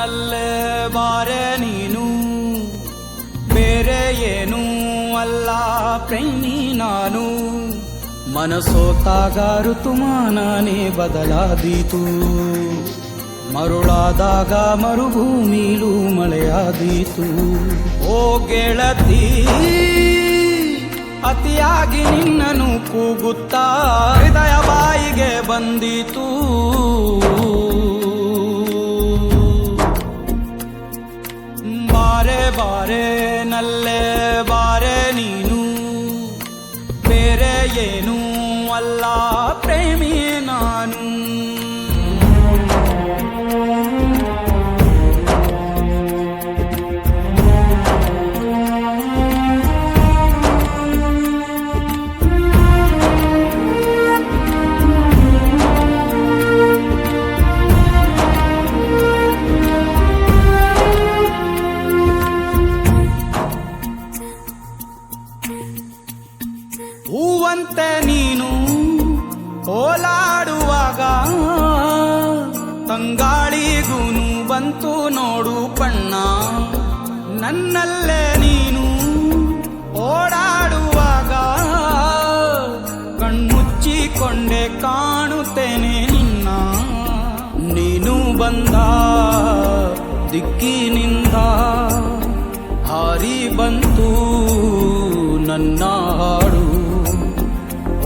ನಲ್ಲೇ ಬಾರೆ ನೀನು, ಬೇರೆ ಏನೂ ಅಲ್ಲ ಪ್ರೇಮಿ ನಾನು. ಮನಸೋತಾಗ ಋತುಮಾನನೇ ಬದಲಾದೀತು, ಮರುಳಾದಾಗ ಮರುಭೂಮಿಲೂ ಮಳೆಯಾದೀತು. ಓ ಗೆಳತಿ, ಅತಿಯಾಗಿ ನಿನ್ನನ್ನು ಕೂಗುತ್ತಾ ಹೃದಯ ಬಾಯಿಗೆ ಬಂದೀತು. ಬಾರೆ ಬಾರೆ ನಲ್ಲೇ ಬಾರೆ ನೀನು, ಬೇರೆ ಏನೂ ಅಲ್ಲ ಪ್ರೇಮಿ ನಾನು. ಹೂವಂತೆ ನೀನು ಓಲಾಡುವಾಗ ತಂಗಾಳಿಗೂನು ಬಂತು ನೋಡು ಬಣ್ಣ. ನನ್ನಲ್ಲೇ ನೀನು ಓಡಾಡುವಾಗ ಕಣ್ಮುಚ್ಚಿಕೊಂಡೆ ಕಾಣುತ್ತೇನೆ ನಿನ್ನ. ನೀನು ಬಂದ ದಿಕ್ಕಿನಿಂದ ಹಾರಿ ಬಂತು ನನ್ನ ಹಾಡು.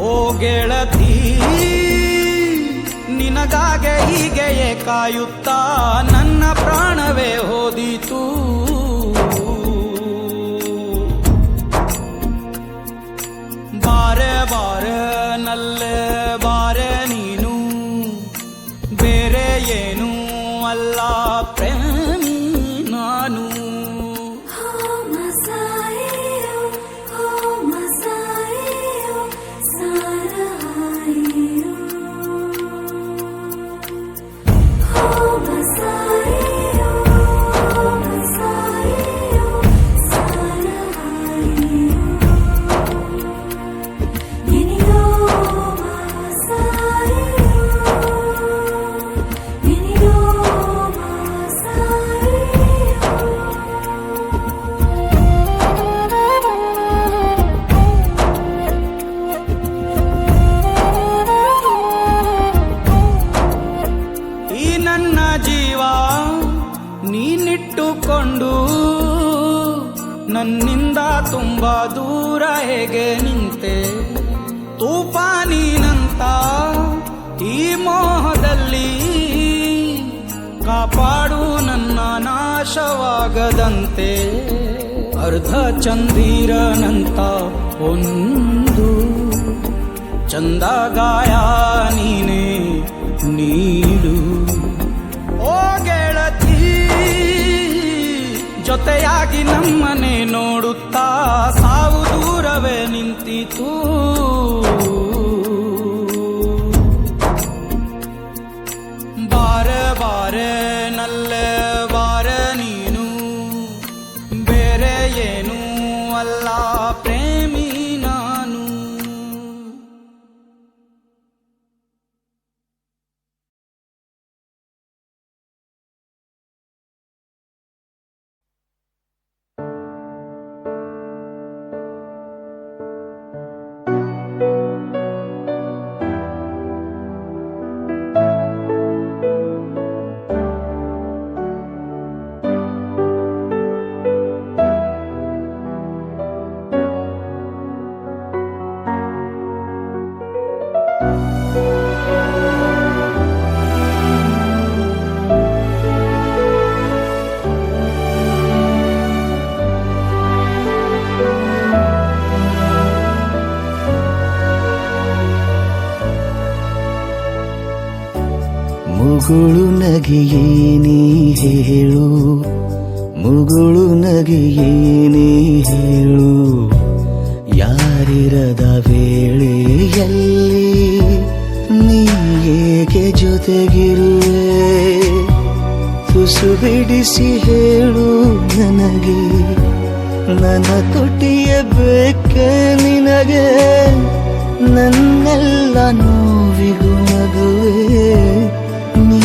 ಓ ಗೆಳತಿ, ನಿನಗಾಗೆ ಹೀಗೆಯೇ ಕಾಯುತ್ತಾ ನನ್ನ ಪ್ರಾಣವೇ ಹೋದೀತು. ಬಾರೆ ಬಾರೆ ನಲ್ಲೇ ಬಾರೆ ನೀನು, ಬೇರೆ ಏನೂ ಅಲ್ಲ ಪ್ರೇಮಿ ನಾನು. ನನ್ನ ಜೀವ ನೀನಿಟ್ಟುಕೊಂಡು ನನ್ನಿಂದ ತುಂಬಾ ದೂರ ಹೇಗೆ ನಿಂತೆ. ತೂಫಾನಿನಂತ ಈ ಮೋಹದಲ್ಲಿ ಕಾಪಾಡು ನನ್ನ ನಾಶವಾಗದಂತೆ. ಅರ್ಧ ಚಂದಿರನಂತ ಒಂದು ಚಂದ ಗಾಯ ನೀನೇ ನೀಡು. ಓ ಗೆಳತಿ, ಜೊತೆಯಾಗಿ ನಮ್ಮನೆ ನೋಡುತ್ತಾ ಸಾವು ದೂರವೇ ನಿಂತಿತು. ಬಾರೆ ಬಾರೆ ನಲ್ಲೇ ಬಾರೆ ನೀನು, ಬೇರೆ ಏನೂ ಅಲ್ಲ ಪ್ರೇಮಿ ನಾನು. ಮುಗುಳು ನಗೆಯೇನೇ ಹೇಳು, ಮುಗುಳು ನಗೆಯೇನೇ ಹೇಳು. ಯಾರಿರದ ವೇಳೆಯಲ್ಲಿ ನೀ ಏಕೆ ಜೊತೆಗಿರುವೆ? ತುಸು ಬಿಡಿಸಿ ಹೇಳು ನನಗೆ, ನನ್ನ ತುಟಿಯ ಬೇಕೆ ನಿನಗೆ. ನನ್ನೆಲ್ಲ ನೋವಿಗೂ ನಗುವೆ, ನೀ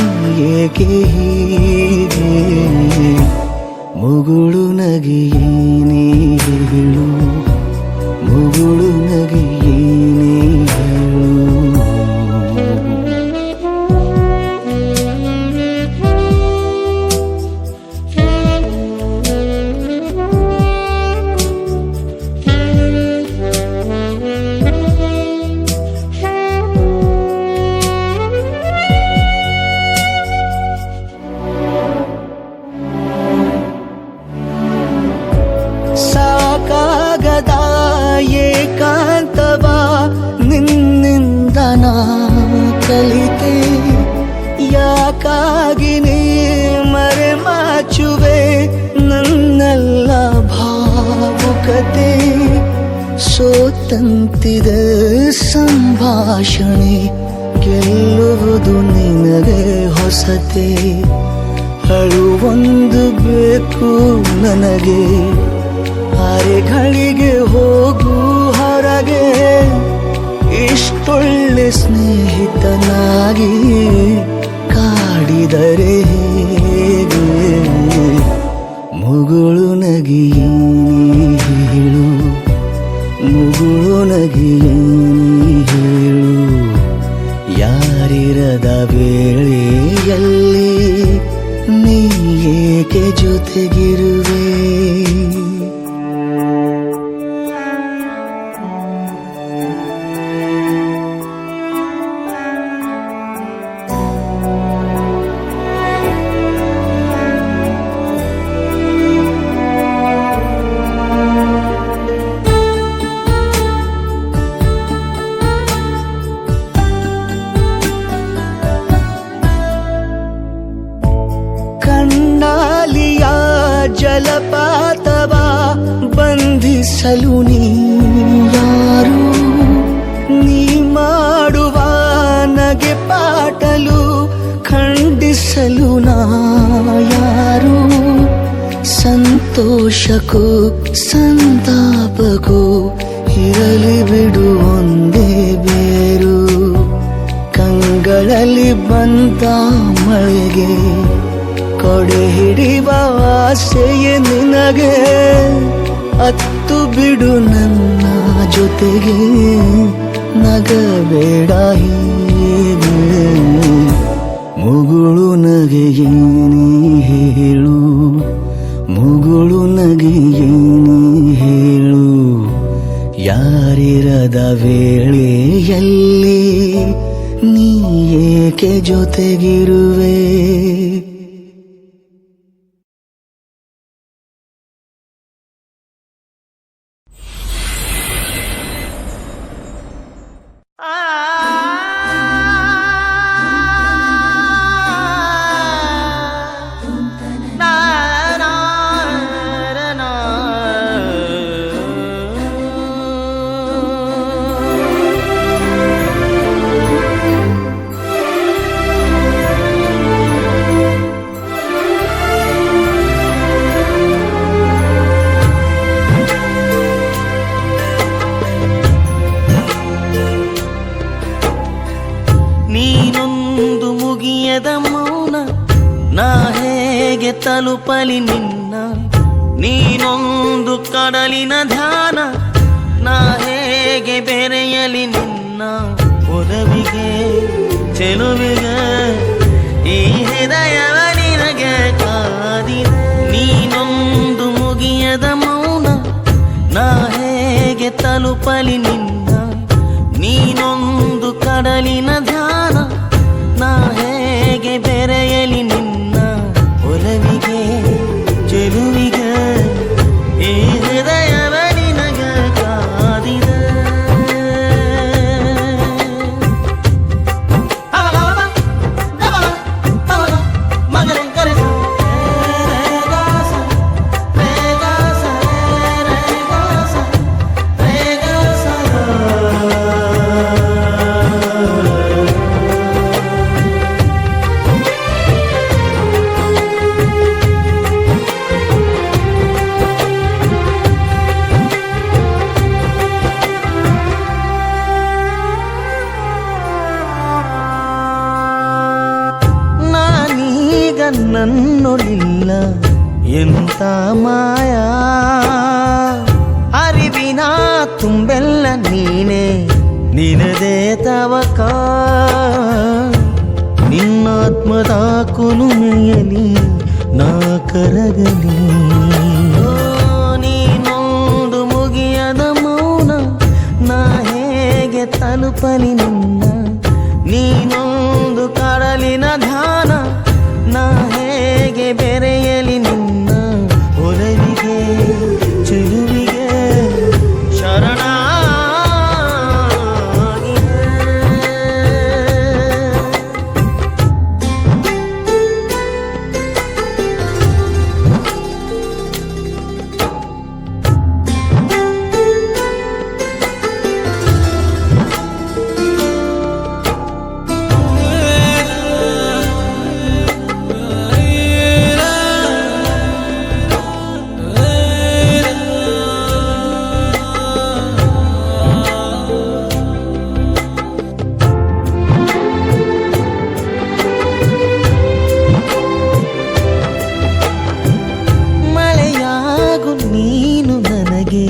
ಏಕೆ ಹೀಗೆ ಮುಗುಳು ನಗೆಯೇನೇ ಹೇಳು, ಮುಗುಳು ನಗೆಯೇನೇ ಹೇಳು. ಸಾಕಾಗದ ಏಕಾಂತವ ನಿನ್ನಿಂದ ನಾ ಕಲಿತೆ, ಯಾಕಾಗಿ ನೀ ಮರೆಮಾಚುವೆ ನನ್ನೆಲ್ಲ ಭಾವುಕತೆ. ಸೋತಂತಿದೆ ಸಂಭಾಷಣೆ, ಗೆಲ್ಲುವುದು ನಿನಗೆ ಹೊಸತೆ. ಅಳುವೊಂದು ಬೇಕು ನನಗೆ, ಅರೆಗಳಿಗೆ ಹೋಗು ಹೊರಗೆ. ಇಷ್ಟೊಳ್ಳೆ ಸ್ನೇಹಿತನಾಗಿ ಕಾಡಿದರೆ ಹೇಗೆ. ಮುಗುಳು ನಗೆಯೇನೇ ಹೇಳು, ಮುಗುಳು ನಗೆಯೇನೇ ಹೇಳು. ಯಾರಿರದ ವೇಳೆಯಲ್ಲಿ ನೀ ಏಕೆ ಜೊತೆಗಿರುವೆ. ಕಣ್ಣಾಲಿಯ ಜಲಪಾತವ ಬಂಧಿಸಲು ನೀ ಯಾರು, ನೀ ಮಾಡುವ ನಗೆ ಪಾಟಲು ಖಂಡಿಸಲು ನಾ ಯಾರು. ಸಂತೋಷಕ್ಕೂ ಸಂತಾಪಕ್ಕೂ ಇರಲಿ ಬಿಡು ಒಂದೇ ಬೇರು. ಕಂಗಳಲ್ಲಿ ಬಂದ ಮಳೆಗೆ ಕೊಡೆ ಹಿಡಿವ ಆಸೆಯೇ ನಿನಗೆ. ಅತ್ತು ಬಿಡು ನನ್ನ ಜೊತೆಗೆ, ನಗಬೇಡ ಹೀಗೆ. ಮುಗುಳು ನಗೆಯೇನೇ ಹೇಳು, ಮುಗುಳು ನಗೆಯೇನೇ ಹೇಳು. ಯಾರಿರದ ವೇಳೆಯಲ್ಲಿ ನೀ ಏಕೆ ಜೊತೆಗಿರುವೆ. ನೀನೊಂದು ಮುಗಿಯದ ಮೌನ, ನಾ ಹೇಗೆ ತಲುಪಲಿ ನಿನ್ನ. ನೀನೊಂದು ಕಡಲಿನ ಧ್ಯಾನ, ನಾ ಹೇಗೆ ಬೆರೆಯಲಿ ನಿನ್ನ. ಒಲವಿಗೆ ಚೆಲುವಿಗೆ ಈ ಹೃದಯವ ನಿನಗೆ ಕಾದಿದೆ. ನೀನೊಂದು ಮುಗಿಯದ ಮೌನ, ನಾ ಹೇಗೆ ತಲುಪಲಿ ನಿನ್ನ. ನೀನೊಂದು ಕಡಲಿನ ಧ್ಯಾನ, ನಾ ಹೇಗೆ ಬೆರೆಯಲಿ ನಿನ್ನ. ಒಲವಿಗೆ ಚೆಲುವಿಗೆ ಈ ಹೃದಯವ ನಿನಗೆ ಕಾದಿದೆ. ನನ್ನೊಳಿಲ್ಲ ಎಂತ ಮಾಯಾ ಅರಿವಿನ ತುಂಬೆಲ್ಲ ನೀನೆ ನಿನದೇ ತವಕ ನಿನ್ನಾತ್ಮದ ಕುಲುಮೆಯಲಿ ನಾ ಕರಗಲಿ ನೀನೊಂದು ಮುಗಿಯದ ಮೌನ ನಾ ಹೇಗೆ ತಲುಪಲಿ ನಿನ್ನ ನೀನೊಂದು ಕಡಲಿನ ಧ್ಯಾನ ನಾ ಹೇಗೆ ಬೆರೆಯಲಿ ನಿನ್ನ ಒಲವಿಗೆ ಚೆಲುವಿಗೆ ಶರಣ ನೀನು ನನಗೆ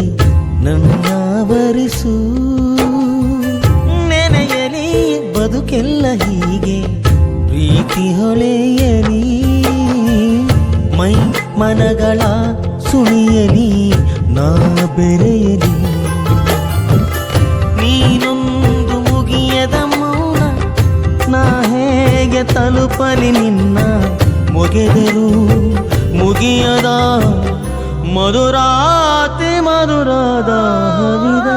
ನನ್ನಾವರಿಸು ನೆನೆಯಲಿ ಬದುಕೆಲ್ಲ ಹೀಗೆ ಪ್ರೀತಿ ಹೊಳೆಯಲಿ ಮೈ ಮನಗಳ ಸುಳಿಯಲಿ ನಾ ಬೆರೆಯಲಿ ನೀನೊಂದು ಮುಗಿಯದ ಮೌನ ನಾ ಹೇಗೆ ತಲುಪಲಿ ನಿನ್ನ ಮುಗೆದರು ಮುಗಿಯದ ಮಧುರಾತಿ ಮಧುರಾದ ಹವಿದ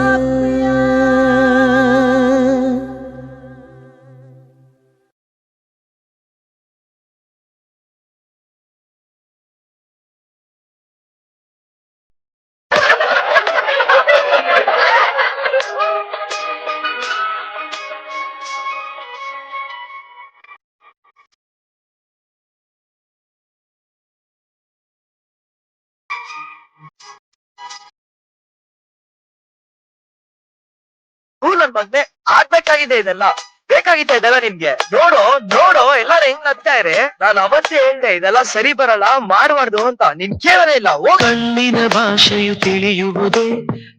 ನನ್ ಮಗ್ನೆ ಆಗ್ಬೇಕಾಗಿದೆ ಇದೆಲ್ಲ ಬೇಕಾಗಿತ್ತ ಇದೆಲ್ಲ ನಿಮ್ಗೆ ನೋಡು ನೋಡು ಎಲ್ಲಾರು ಹೆಂಗ್ ನಗ್ತಾ ಇರಿ ನಾನು ಅವತ್ತೇ ಹೇಳ್ದೆ ಇದೆಲ್ಲ ಸರಿ ಬರಲ್ಲ ಮಾಡಬಾರ್ದು ಅಂತ ನಿನ್ ಕೇಳಲೇ ಇಲ್ಲ ಕಣ್ಣಿನ ಭಾಷೆಯು ತಿಳಿಯುವುದೇ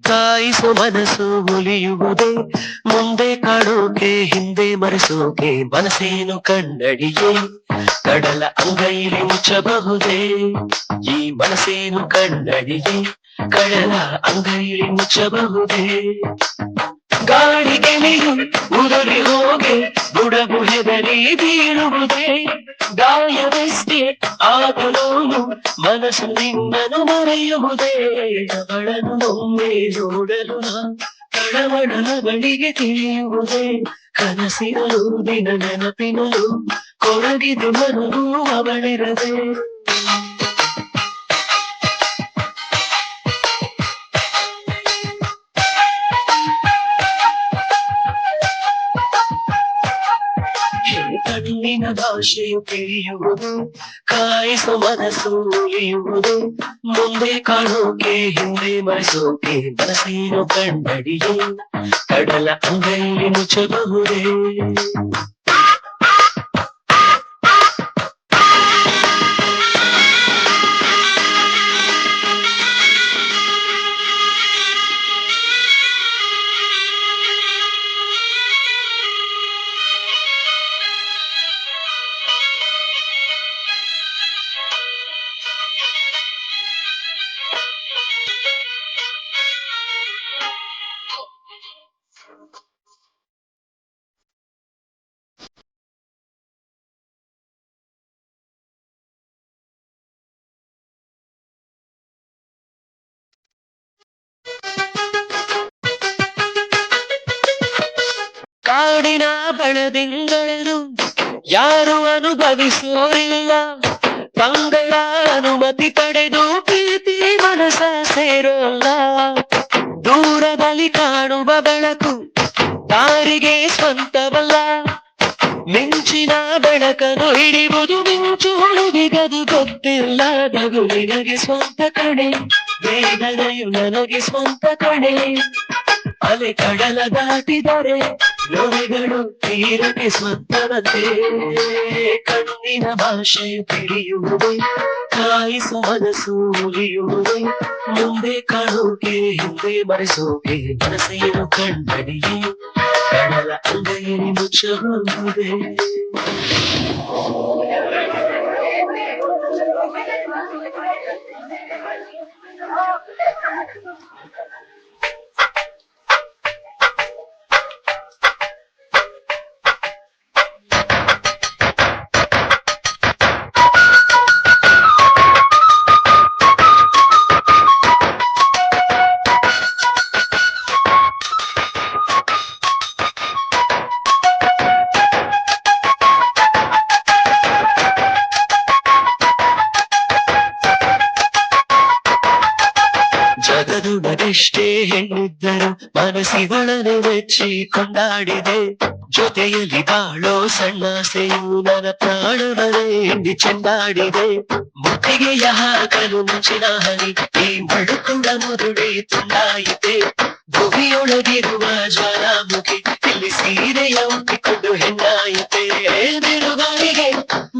ಕಾಯಿಸು ಮನಸ್ಸು ಒಲಿಯುವುದೇ ಮುಂದೆ ಕಾಣೋಕೆ ಹಿಂದೆ ಮರೆಸೋಕೆ ಮನಸ್ಸೇನು ಕನ್ನಡಿಯೇ ಕಡಲ ಅಂಗೈಲಿ ಮುಚ್ಚಬಹುದೇ ಈ ಮನಸ್ಸೇನು ಕನ್ನಡಿಯೇ ಕಡಲ ಅಂಗೈಲಿ ಮುಚ್ಚಬಹುದೇ ಗಾಳಿಗೆ ನೀರು ಉದುರಿ ಹೋಗಿ ಬುಡಗು ಹೆದರಿ ಬೀಳುವುದೇ ಗಾಯವೆಷ್ಟೇ ಆಗಲೂ ಮನಸ್ಸು ನಿನ್ನನು ಮರೆಯುವುದೇ ಅವಳನ್ನು ಒಮ್ಮೆ ನೋಡಲು ಕಳವಳನ ಬಳಿಗೆ ತಿಳಿಯುವುದೇ ಕನಸಿನಲು ದಿನ ನೆನಪಿನಲು ಕೊರಗಿದು ಮನವು ಅವಳಿರದೆ ಕಣ್ಣಿನ ಭಾಷೆಯು ತಿಳಿಯುವುದು ಕಾಯಿಸು ಮನಸ್ಸು ಉಳಿಯುವುದು ಮುಂದೆ ಕಾಣೋಕೆ ಹಿಂದೆ ಮರೆಸೋಕೆ ಮನಸ್ಸೇನು ಕನ್ನಡಿಯೇ ಕಡಲ ಅಂಗೈಲಿ ಮುಚ್ಚಬಹುದೇ ಕಾಡಿನ ಬಣದಿಂಗಳನು ಯಾರು ಅನುಭವಿಸೋರಿಲ್ಲ ತಂಗಳ ಅನುಮತಿ ಪಡೆದು ಪ್ರೀತಿ ಮನಸ ಸೇರೋಲ್ಲ ದೂರದಲ್ಲಿ ಕಾಣುವ ಬೆಳಕು ತಾರಿಗೆ ಸ್ವಂತವಲ್ಲ ಮಿಂಚಿನ ಬೆಳಕನ್ನು ಹಿಡಿಯುವುದು ಮಿಂಚು ಹುಡುಗಿಗದು ಗೊತ್ತಿಲ್ಲ ನಗು ನಿನಗೆ ಸ್ವಂತ ಕಣೆ ವೇದನೆಯು ನನಗೆ ಸ್ವಂತ ಕಣೆ ಅಲೆ ಕಡಲ ದಾಟಿದರೆ ಲೋರಿಗಳು ತೀರಕ್ಕೆ ಸ್ವಂತವಂತೆ ಕಣ್ಣಿನ ಭಾಷೆ ತಿಳಿಯುವುದೇ ಕಾಯಿಸು ಮನಸ್ಸು ಮುಗಿಯುವುದೇ ಮುಂದೆ ಕಾಣೋಕೆ ಹಿಂದೆ ಮರೆಸೋಕೆ ಮನಸ್ಸೇನು ಕಣ್ಣಡಿಯೇ ಕಡಲ ಅಂಗೈಯಲ್ಲಿ ಮುಚ್ಚಬಹುದೇ ಜಗದುಡದೆಷ್ಟೇ ಹೆಣ್ಣಿದ್ದರು ಮನಸ್ಸಿಗಳನ್ನು ಮೆಚ್ಚಿ ಕೊಂಡಾಡಿದೆ ಜೊತೆಯಲ್ಲಿ ಬಾಳೋ ಸಣ್ಣಾಸೆಯು ನನ್ನ ಪ್ರಾಣವನೇ ಎಂದಿ ಚೆಂದಾಡಿದೆ ಮುತ್ತಿಗೆಯ ಹಾಕಲು ಮುಂಚಿನ ಹನಿ ಈ ಮಡುಕೊಂಡ ಮುದುಡಿ ತುಂಡಾಯಿತೆ ಭೂಮಿಯೊಳಗಿರುವ ಜ್ವಾಲಾಮುಖಿ ಇಲ್ಲಿ ಸೀರೆಯ ಉಟ್ಟಿಕೊಂಡು ಹೆಣ್ಣಾಯಿತೆ ಬಿರುಗಾಳಿಗೆ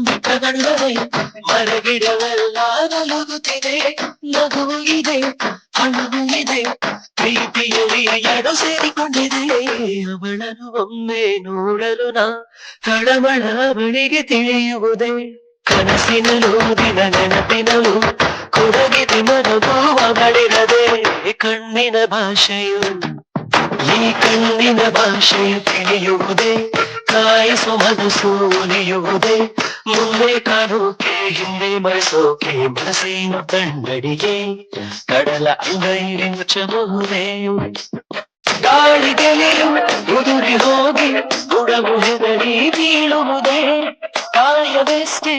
ಬಿಟ್ಟ ಗಂಡವೇ ಮರಗಿಡವೆಲ್ಲ ನಲುಗುತ್ತಿದೆ ನಗುವು ಇದೆ ಹಣ್ಣು ಇದೆ ಪ್ರೀತಿಯಲ್ಲಿ ಎಡ ಸೇರಿಕೊಂಡಿದೆ ಅವಳನ್ನು ಒಮ್ಮೆ ನೋಡಲು ನಾ ತಳಮಳ ಬಳಿಗೆ ತಿಳಿಯುವುದೇ ಕನಸಿನಲ್ಲೂ ದಿನ ನೆನಪಿನಲ್ಲೂ ಕೊಡಗಿದೆ ಮನಗೂ ಅವಳಿರದೆ ಕಣ್ಣಿನ ಭಾಷೆಯು ಈ ಕಣ್ಣಿನ ಭಾಷೆಯು ತಿಳಿಯುವುದೇ ಕಾಯಿಸು ಮನಸ್ಸು ಉಳಿಯುವುದೇ ಮುಂದೆ ಕಾಣೋಕೆ ಹಿಂದೆ ಮರೆಸೋಕೆ ಮನಸ್ಸೇನು ಕಣ್ಣಡಿಗೆ ಕಡಲ ಅಂಗೈಲಿ ಮುಚ್ಚಬಹುದೇ ಗಾಳಿಗೆಲೆಯು ಉದುರಿ ಹೋಗಿ ಬುಡವು ಹೆದರಿ ಬೀಳುವುದೇ ಕಾಯವೆಷ್ಟೇ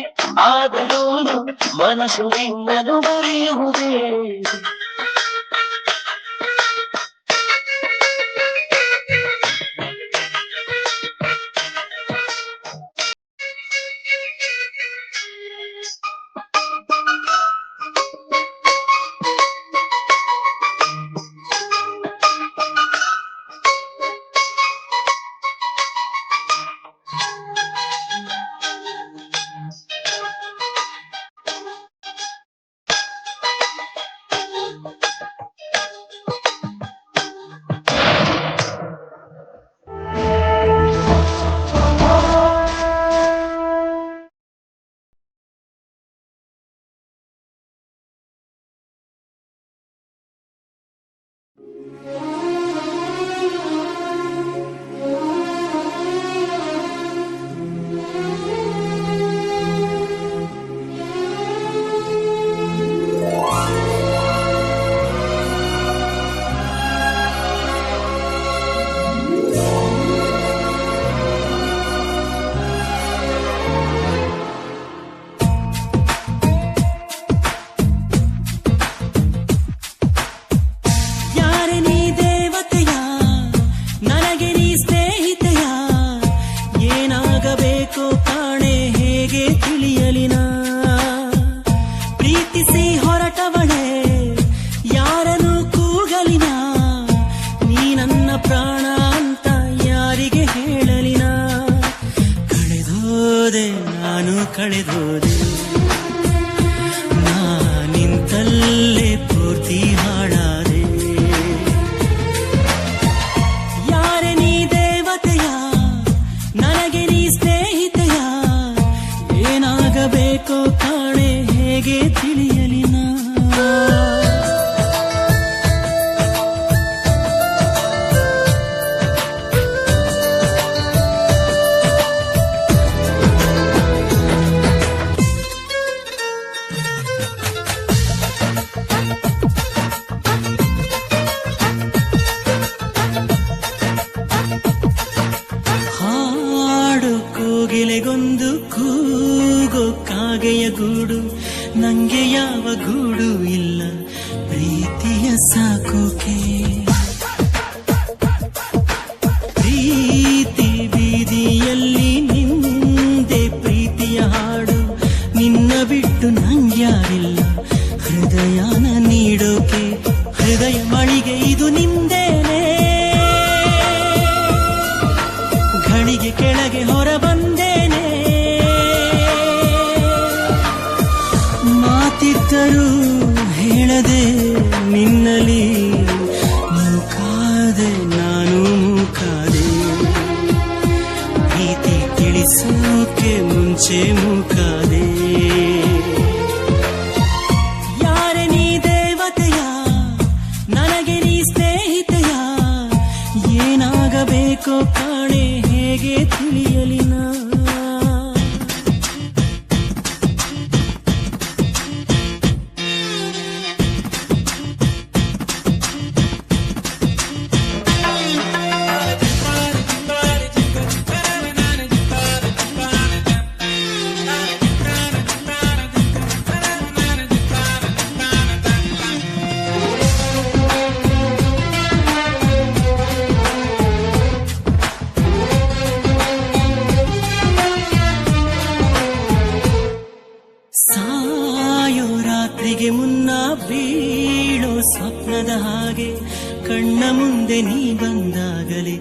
ಆದರೂ ಮನಸ್ಸು ನಿನ್ನನ್ನು ಬರೆಯುವುದೇ ಕಳೆದೋದೆ ನಾನಿಂತಲ್ಲೇ ಪೂರ್ತಿ ಹಾಳಾದೆ ಯಾರೆ ನೀ ದೇವತೆಯ ನನಗೆ ನೀ ಸ್ನೇಹಿತೆಯ ಏನಾಗಬೇಕೋ ಕಾಣೆ ಹೇಗೆ ತಿಳಿಯಲಿ ನಾ ಕೋಗಿಲೆಗೊಂದು ಕೂಗೋ ಕಾಗೆಯ ಗೂಡು ನಂಗೆ ಯಾವ ಗೂಡು ಇಲ್ಲ ಪ್ರೀತಿಯ ಸಾಕೋಕೆ ಪ್ರೀತಿ ಬೀದಿಯಲ್ಲಿ ನಿಂದೆ ಪ್ರೀತಿಯ ಹಾಡು ನಿನ್ನ ಬಿಟ್ಟು ನಂಗ್ಯಾರಿಲ್ಲ ಹೃದಯನ ನೀಡೋಕೆ ಹೃದಯ ಮಳಿಗೆ ಇದು ನಿಂದೇನೆ ಘಳಿಗೆ ಕೆಳಗೆ ಹೊರ ಬಂದೇನೆ, ಮಾತಿದ್ದರೂ ಹೇಳದೆ ನಿನ್ನಲಿ ಮೂಕಾದೆ, ನಾನು ಮೂಕಾದೆ, ಪ್ರೀತಿ ತಿಳಿಸೋಕೆ ಮುಂಚೆ ಮೂಕಾದೆ. ಯಾರೆ ನೀ ದೇವತೆಯ, ನನಗೆ ನೀ ಸ್ನೇಹಿತೆಯ, ಏನಾಗಬೇಕೋ ಕಾಣೆ ಹೇಗೆ ತಿಳಿಯಲಿ ನಾ. ಸಾಯೋ ರಾತ್ರಿಗೆ ಮುನ್ನ ಬೀಳೋ ಸ್ವಪ್ನದ ಹಾಗೆ ಕಣ್ಣ ಮುಂದೆ ನೀ ಬಂದಾಗಲೇ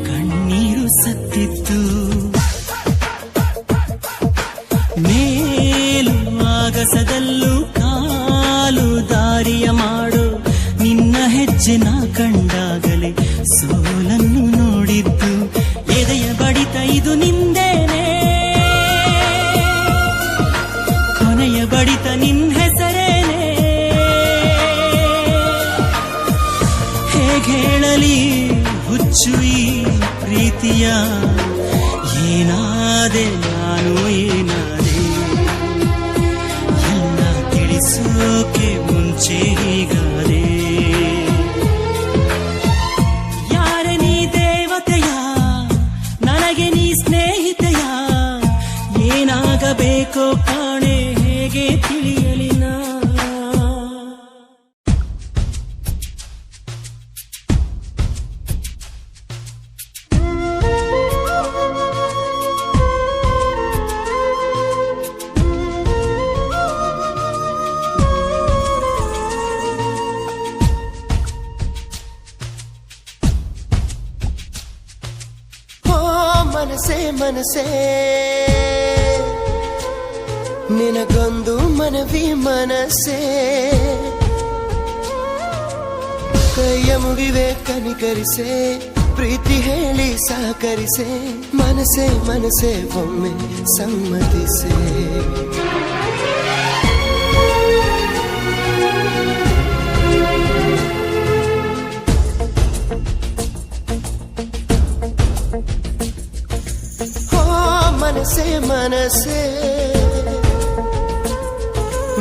ಕಣ್ಣೀರು ಸತ್ತಿತ್ತು. ಮೇಲು ಆಗಸದಲ್ಲೂ ಕಾಲು ದಾರಿಯ ಮಾಡೋ ನಿನ್ನ ಹೆಜ್ಜೆ ನಾ ಕಂಡಾಗಲೇ ಸೋಲನ್ನು ನೋಡಿದ್ದು. ಎದೆಯ ಬಡಿತ ಇದು ನಿಂದೇನೆ, ಕೊನೆಯ ಬಡಿತ ನಿನ್ ಹೆಸರೇನೆ. ಹೇಗೆ ಹೇಳಲಿ ಹುಚ್ಚು ಈ ಪ್ರೀತಿಯ, ಏನಾದೆ ನಾನು ಏನಾದೆ, ಎಲ್ಲ ತಿಳಿಸೋಕೆ ಮುಂಚೆ ಹೀಗಾದೆ. ಯಾರೆ ನೀ ದೇವತೆಯ, ನನಗೆ ನೀ ಸ್ನೇಹಿತೆಯ, ಏನಾಗಬೇಕೋ ಕಾಣೆ ಹೇಗೆ ತಿಳಿಯಲಿ ನಾ. ಮನಸೇ ಮನಸೇ ನಿನಗೊಂದು ಮನವಿ ಮನಸೇ, ಕೈಯ ಮುಗಿವೆ ಕನಿಕರಿಸೆ, ಪ್ರೀತಿ ಹೇಳಿ ಸಹಕರಿಸೆ, ಮನಸೇ ಮನಸೇ ಒಮ್ಮೆ ಸಮ್ಮತಿಸೆ. ಮನಸೇ ಮನಸೇ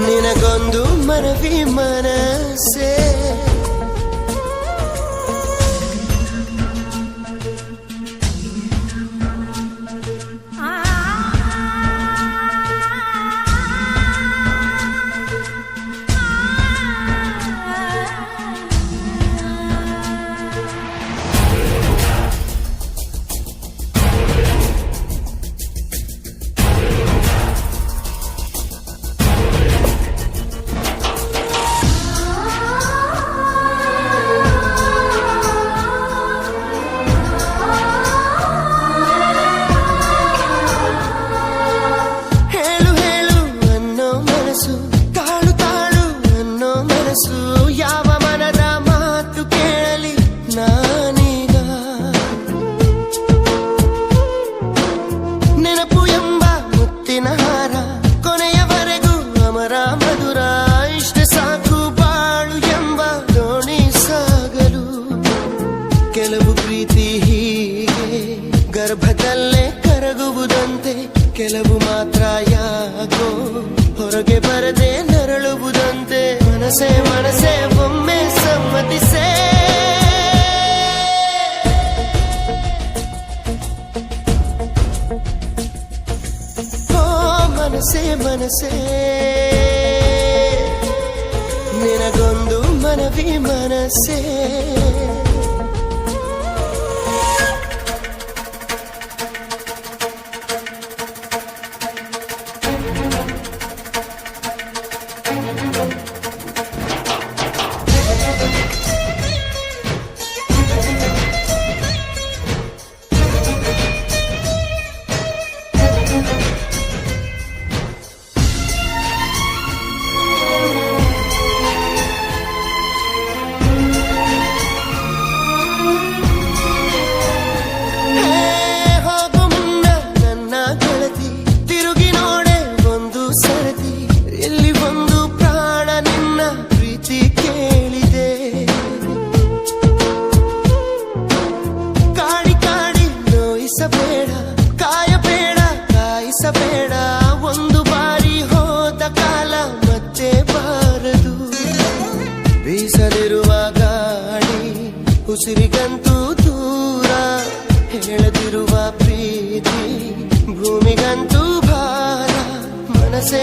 ನಿನಗೊಂದು ಮನವಿ ಮನಸೇ, ಗರ್ಭದಲ್ಲೇ ಕರಗುವುದಂತೆ ಕೆಲವು ಮಾತ್ರ ಯಾಕೋ ಹೊರಗೆ ಬರದೆ ನರಳುವುದಂತೆ. ಮನಸೇ ಮನಸೇ ಒಮ್ಮೆ ಸಮ್ಮತಿಸೇ, ಓ ಮನಸೇ ಮನಸೇ ನಿನಗೊಂದು ಮನವಿ ಮನಸೇ. ಕಾಯಬೇಡ ಕಾಯಿಸಬೇಡ ಒಂದು ಬಾರಿ ಹೋದ ಕಾಲ ಮತ್ತೆ ಬಾರದು ಬೀಸಲಿರುವ ಗಾಳಿ ಉಸಿರಿಗಂತೂ ದೂರ ಹೇಳದಿರುವ ಪ್ರೀತಿ ಭೂಮಿಗಂತೂ ಭಾರ ಮನಸೇ